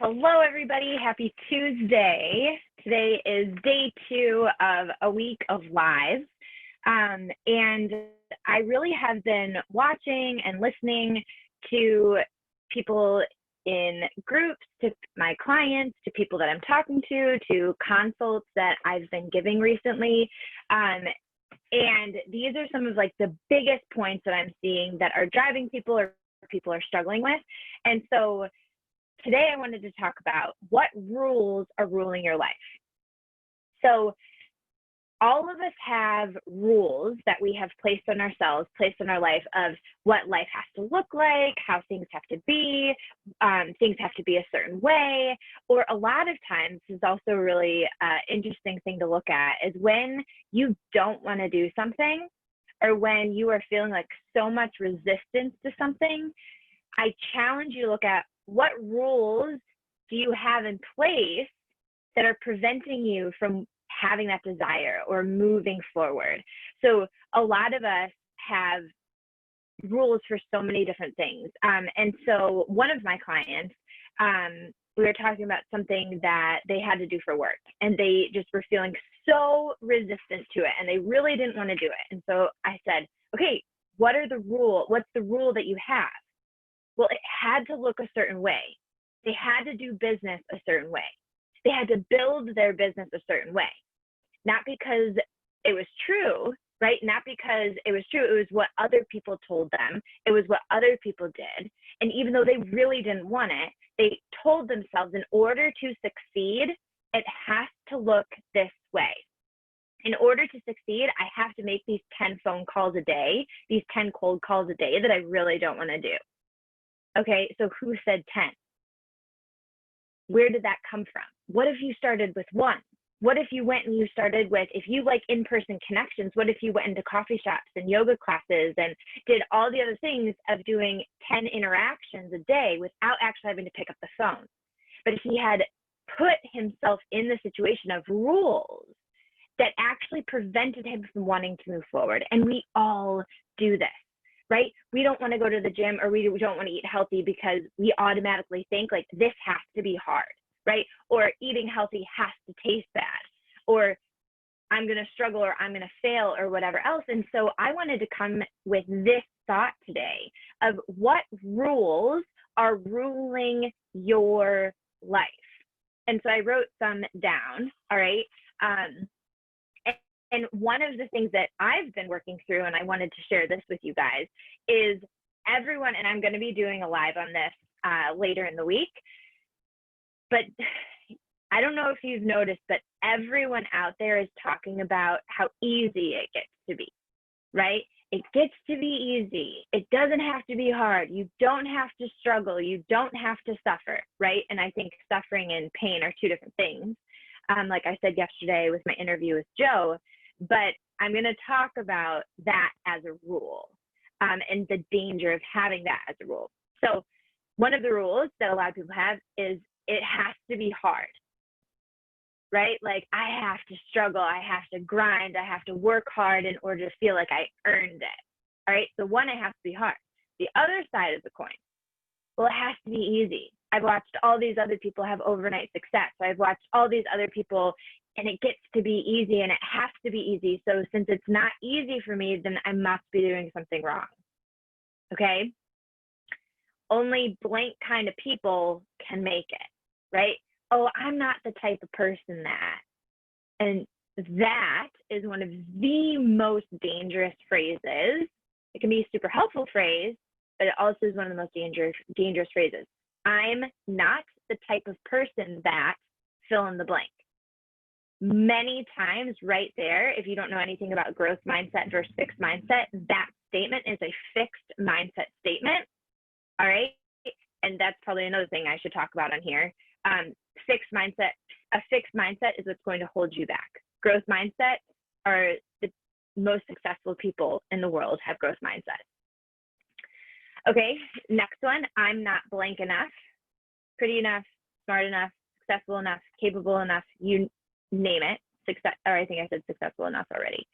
Hello, everybody. Happy Tuesday. Today is day 2 of a week of live. And I really have been watching and listening to people in groups, to my clients, to people that I'm talking to consults that I've been giving recently. And these are some of like the biggest points that I'm seeing that are driving people or people are struggling with. And so today I wanted to talk about what rules are ruling your life. So all of us have rules that we have placed on ourselves, placed in our life of what life has to look like, how things have to be, things have to be a certain way. Or a lot of times, this is also a really interesting thing to look at, is when you don't want to do something or when you are feeling like so much resistance to something, I challenge you to look at what rules do you have in place that are preventing you from having that desire or moving forward. So a lot of us have rules for so many different things. And so one of my clients, we were talking about something that they had to do for work, and they just were feeling so resistant to it, and they really didn't want to do it. And so I said, okay, what's the rule that you have? Well, it had to look a certain way. They had to do business a certain way. They had to build their business a certain way. Not because it was true, right? Not because it was true. It was what other people told them. It was what other people did. And even though they really didn't want it, they told themselves, in order to succeed, it has to look this way. In order to succeed, I have to make these 10 phone calls a day, these 10 cold calls a day that I really don't want to do. Okay, so who said 10? Where did that come from? What if you started with 1? What if you went and you started with, if you like in-person connections, what if you went into coffee shops and yoga classes and did all the other things of doing 10 interactions a day without actually having to pick up the phone? But if he had put himself in the situation of rules that actually prevented him from wanting to move forward, and we all do this. Right? We don't want to go to the gym, or we don't want to eat healthy because we automatically think like this has to be hard, right? Or eating healthy has to taste bad, or I'm going to struggle, or I'm going to fail, or whatever else. And so I wanted to come with this thought today of what rules are ruling your life. And so I wrote some down, all right? And one of the things that I've been working through, and I wanted to share this with you guys, is everyone, and I'm going to be doing a live on this later in the week, but I don't know if you've noticed, but everyone out there is talking about how easy it gets to be, right? It gets to be easy. It doesn't have to be hard. You don't have to struggle. You don't have to suffer, right? And I think suffering and pain are two different things. Like I said yesterday with my interview with Joe, but I'm going to talk about that as a rule, and the danger of having that as a rule. So one of the rules that a lot of people have is it has to be hard, right? Like I have to struggle, I have to grind, I have to work hard in order to feel like I earned it. All right, so one, it has to be hard. The other side of the coin, well, it has to be easy. I've watched all these other people have overnight success. So I've watched all these other people, and it gets to be easy, and it has to be easy. So since it's not easy for me, then I must be doing something wrong. Okay? Only blank kind of people can make it, right? Oh, I'm not the type of person that. And that is one of the most dangerous phrases. It can be a super helpful phrase, but it also is one of the most dangerous phrases. I'm not the type of person that fill in the blank. Many times right there, if you don't know anything about growth mindset versus fixed mindset, that statement is a fixed mindset statement. All right. And that's probably another thing I should talk about on here. A fixed mindset is what's going to hold you back. Growth mindset are the most successful people in the world have growth mindset. Okay, next one, I'm not blank enough, pretty enough, smart enough, successful enough, capable enough, you name it, or I think I said successful enough already.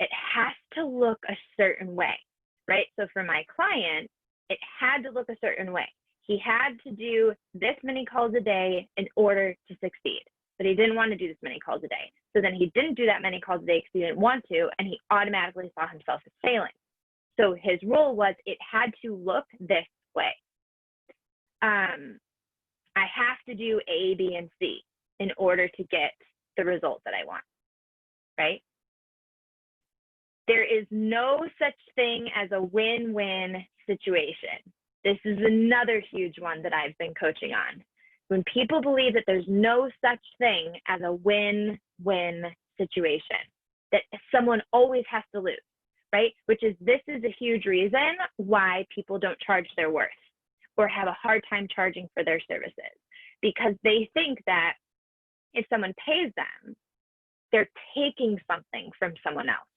It has to look a certain way, right? So for my client, it had to look a certain way. he had to do this many calls a day in order to succeed, but he didn't want to do this many calls a day. So then he didn't do that many calls a day because he didn't want to, and he automatically saw himself as failing. So his rule was it had to look this way. I have to do A, B, and C in order to get the result that I want, right? There is no such thing as a win-win situation. This is another huge one that I've been coaching on. When people believe that there's no such thing as a win-win situation, that someone always has to lose, right? This is a huge reason why people don't charge their worth or have a hard time charging for their services, because they think that if someone pays them, they're taking something from someone else,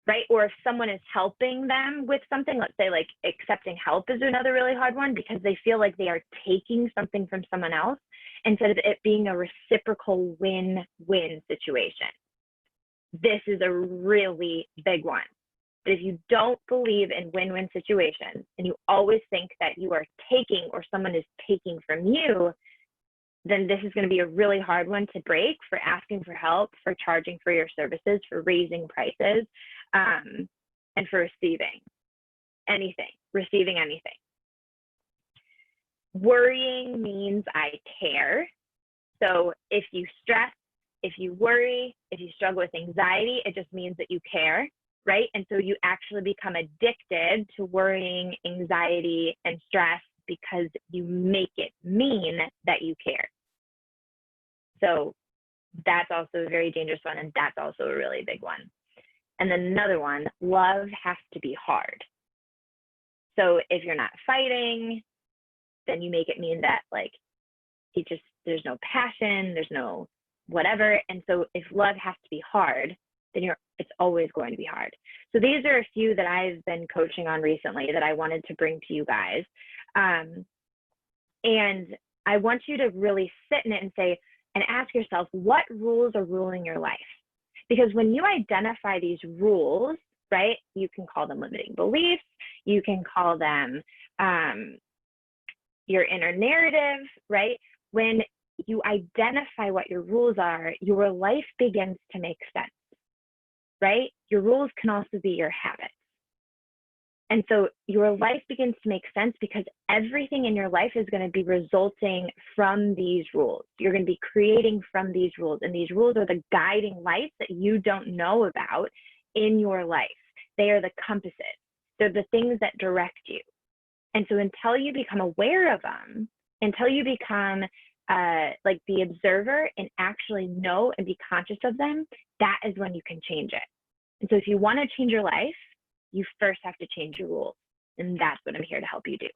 right? Or if someone is helping them with something, let's say like accepting help is another really hard one, because they feel like they are taking something from someone else instead of it being a reciprocal win-win situation. This is a really big one. But if you don't believe in win-win situations and you always think that you are taking or someone is taking from you, then this is going to be a really hard one to break for asking for help, for charging for your services, for raising prices, and for receiving anything. Worrying means I care. So if you stress, if you worry, if you struggle with anxiety, it just means that you care, right? And so you actually become addicted to worrying, anxiety, and stress because you make it mean that you care. So that's also a very dangerous one, and that's also a really big one. And then another one, love has to be hard. So if you're not fighting, then you make it mean that like there's no passion, there's no whatever. And so if love has to be hard, then it's always going to be hard. So these are a few that I've been coaching on recently that I wanted to bring to you guys. And I want you to really sit in it and say, and ask yourself, what rules are ruling your life? Because when you identify these rules, right, you can call them limiting beliefs, you can call them your inner narrative, right? When you identify what your rules are, your life begins to make sense, right? Your rules can also be your habits. And so your life begins to make sense because everything in your life is going to be resulting from these rules. You're going to be creating from these rules, and these rules are the guiding lights that you don't know about in your life. They are the compasses. They're the things that direct you. And so until you become aware of them, until you become like the observer and actually know and be conscious of them, that is when you can change it. And so if you want to change your life, you first have to change your rules. And that's what I'm here to help you do.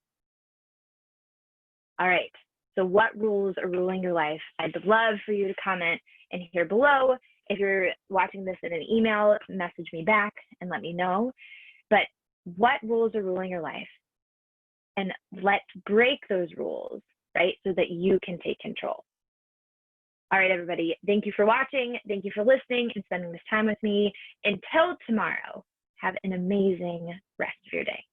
All right. So what rules are ruling your life? I'd love for you to comment in here below. If you're watching this in an email, message me back and let me know. But what rules are ruling your life? And let's break those rules, right? So that you can take control. All right, everybody. Thank you for watching. Thank you for listening and spending this time with me. Until tomorrow, have an amazing rest of your day.